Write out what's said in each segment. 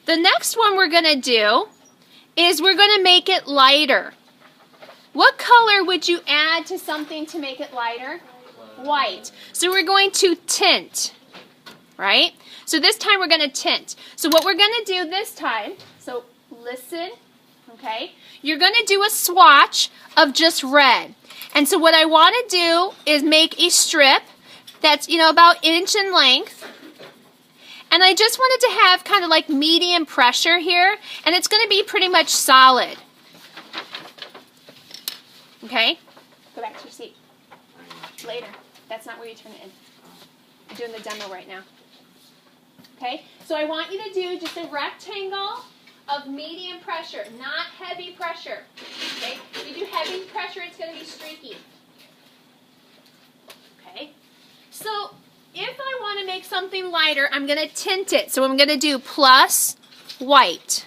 The next one we're going to do is we're going to make it lighter. What color would you add to something to make it lighter? White. So we're going to tint, right? So this time we're going to tint. So what we're going to do this time, so listen, okay? You're going to do a swatch of just red. And so what I want to do is make a strip that's, about an inch in length. And I just wanted to have kind of like medium pressure here, and it's going to be pretty much solid. Okay? Go back to your seat. Later. That's not where you turn it in. I'm doing the demo right now. Okay? So I want you to do just a rectangle of medium pressure, not heavy pressure. Okay? If you do heavy pressure, it's going to be streaky. Okay? So if I want to make something lighter, I'm going to tint it. So I'm going to do plus white.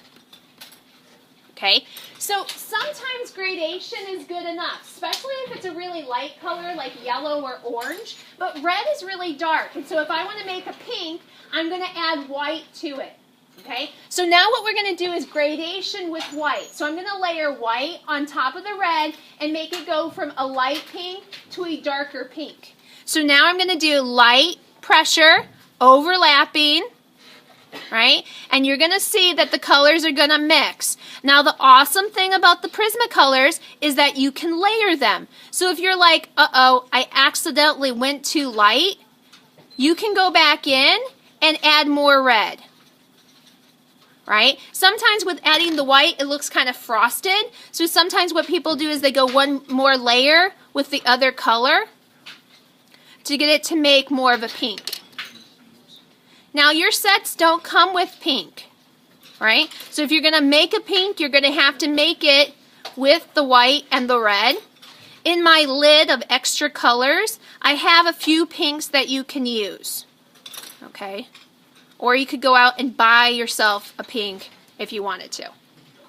Okay? So sometimes gradation is good enough, especially if it's a really light color like yellow or orange. But red is really dark, and so if I want to make a pink, I'm going to add white to it. Okay? So now what we're going to do is gradation with white. So I'm going to layer white on top of the red and make it go from a light pink to a darker pink. So now I'm going to do light pressure, overlapping, right? And you're going to see that the colors are going to mix. Now the awesome thing about the Prismacolors is that you can layer them. So if you're like, uh-oh, I accidentally went too light, you can go back in and add more red. Right? Sometimes with adding the white, it looks kind of frosted. So sometimes what people do is they go one more layer with the other color to get it to make more of a pink. Now your sets don't come with pink, right? So if you're going to make a pink, you're going to have to make it with the white and the red. In my lid of extra colors, I have a few pinks that you can use, okay? Or you could go out and buy yourself a pink if you wanted to,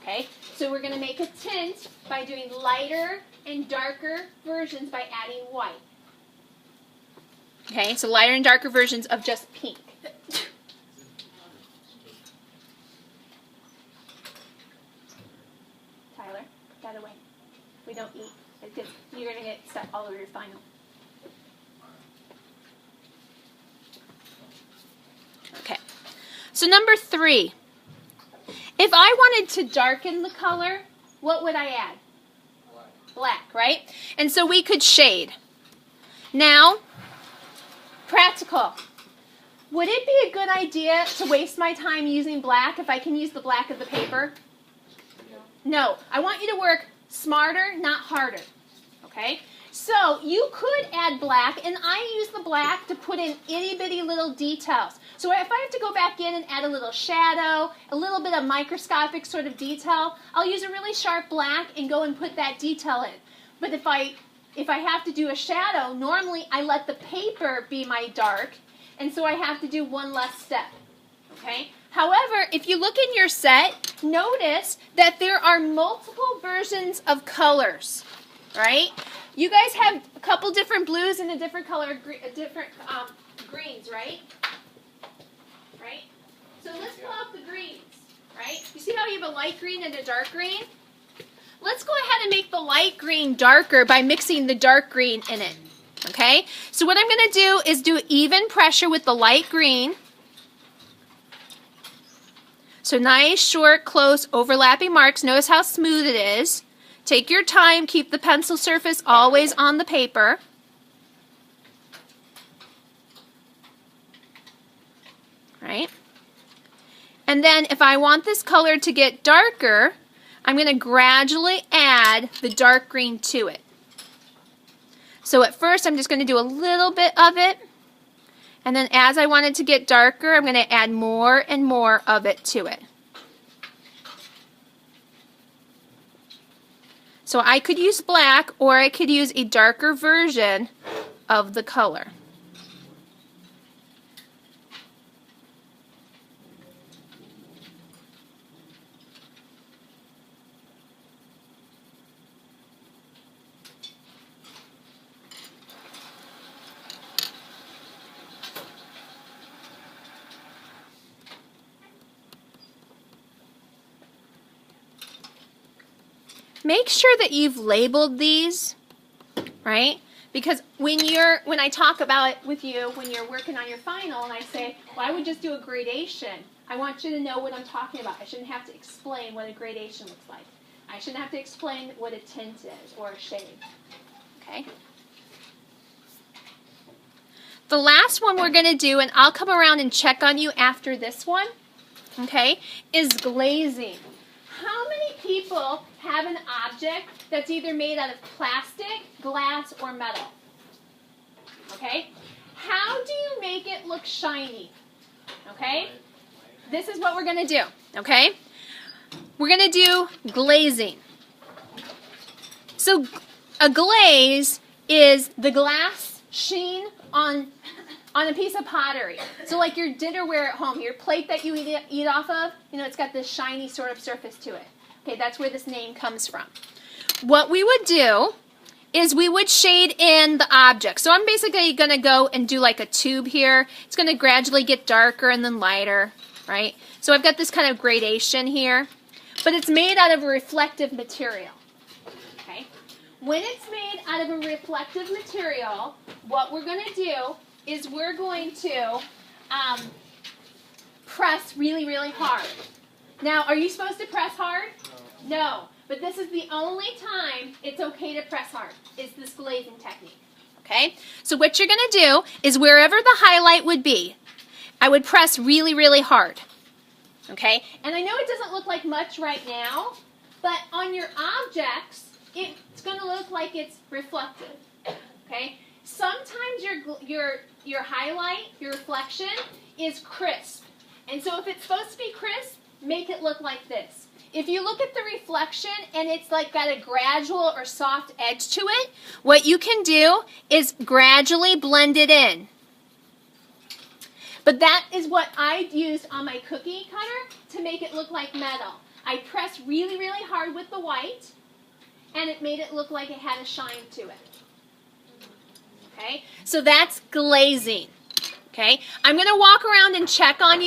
okay? So we're going to make a tint by doing lighter and darker versions by adding white. Okay, so lighter and darker versions of just pink. Tyler, put that away. We don't eat. You're going to get stuff all over your final. Okay, so number 3. If I wanted to darken the color, what would I add? Black, right? And so we could shade. Now, practical. Would it be a good idea to waste my time using black if I can use the black of the paper? No. I want you to work smarter, not harder. Okay? So you could add black, and I use the black to put in itty-bitty little details. So if I have to go back in and add a little shadow, a little bit of microscopic sort of detail, I'll use a really sharp black and go and put that detail in. But if I have to do a shadow, normally I let the paper be my dark, and so I have to do one less step. Okay? However, if you look in your set, notice that there are multiple versions of colors, right? You guys have a couple different blues and a different color, different greens, right? Right? So let's pull out the greens, right? You see how you have a light green and a dark green? Let's go ahead and make the light green darker by mixing the dark green in it, okay? So what I'm going to do is do even pressure with the light green. So nice, short, close, overlapping marks. Notice how smooth it is. Take your time. Keep the pencil surface always on the paper. Right? And then if I want this color to get darker, I'm going to gradually add the dark green to it. So at first I'm just going to do a little bit of it. And then as I want it to get darker, I'm going to add more and more of it to it. So I could use black, or I could use a darker version of the color. make sure that you've labeled these, right? Because when I talk about it with you, when you're working on your final, and I say, well, I would just do a gradation, I want you to know what I'm talking about. I shouldn't have to explain what a gradation looks like. I shouldn't have to explain what a tint is or a shade. Okay? The last one we're going to do, and I'll come around and check on you after this one, okay, is glazing. How many people have an object that's either made out of plastic, glass, or metal? Okay? How do you make it look shiny? Okay? This is what we're going to do. Okay? We're going to do glazing. So a glaze is the glass sheen on a piece of pottery. So like your dinnerware at home, your plate that you eat off of, you know, it's got this shiny sort of surface to it. Okay, that's where this name comes from. What we would do is we would shade in the object. So I'm basically going to go and do like a tube here. It's going to gradually get darker and then lighter, right? So I've got this kind of gradation here, but it's made out of a reflective material. Okay? When it's made out of a reflective material, what we're going to do is we're going to press really, really hard. Now, are you supposed to press hard? No. But this is the only time it's okay to press hard, is this glazing technique. Okay? So what you're going to do is wherever the highlight would be, I would press really, really hard. Okay? And I know it doesn't look like much right now, but on your objects, it's going to look like it's reflective. Okay? Sometimes your highlight, your reflection, is crisp. And so if it's supposed to be crisp, make it look like this. If you look at the reflection and it's like got a gradual or soft edge to it, what you can do is gradually blend it in. But that is what I used on my cookie cutter to make it look like metal. I pressed really, really hard with the white, and it made it look like it had a shine to it. Okay, so that's glazing. Okay, I'm going to walk around and check on you.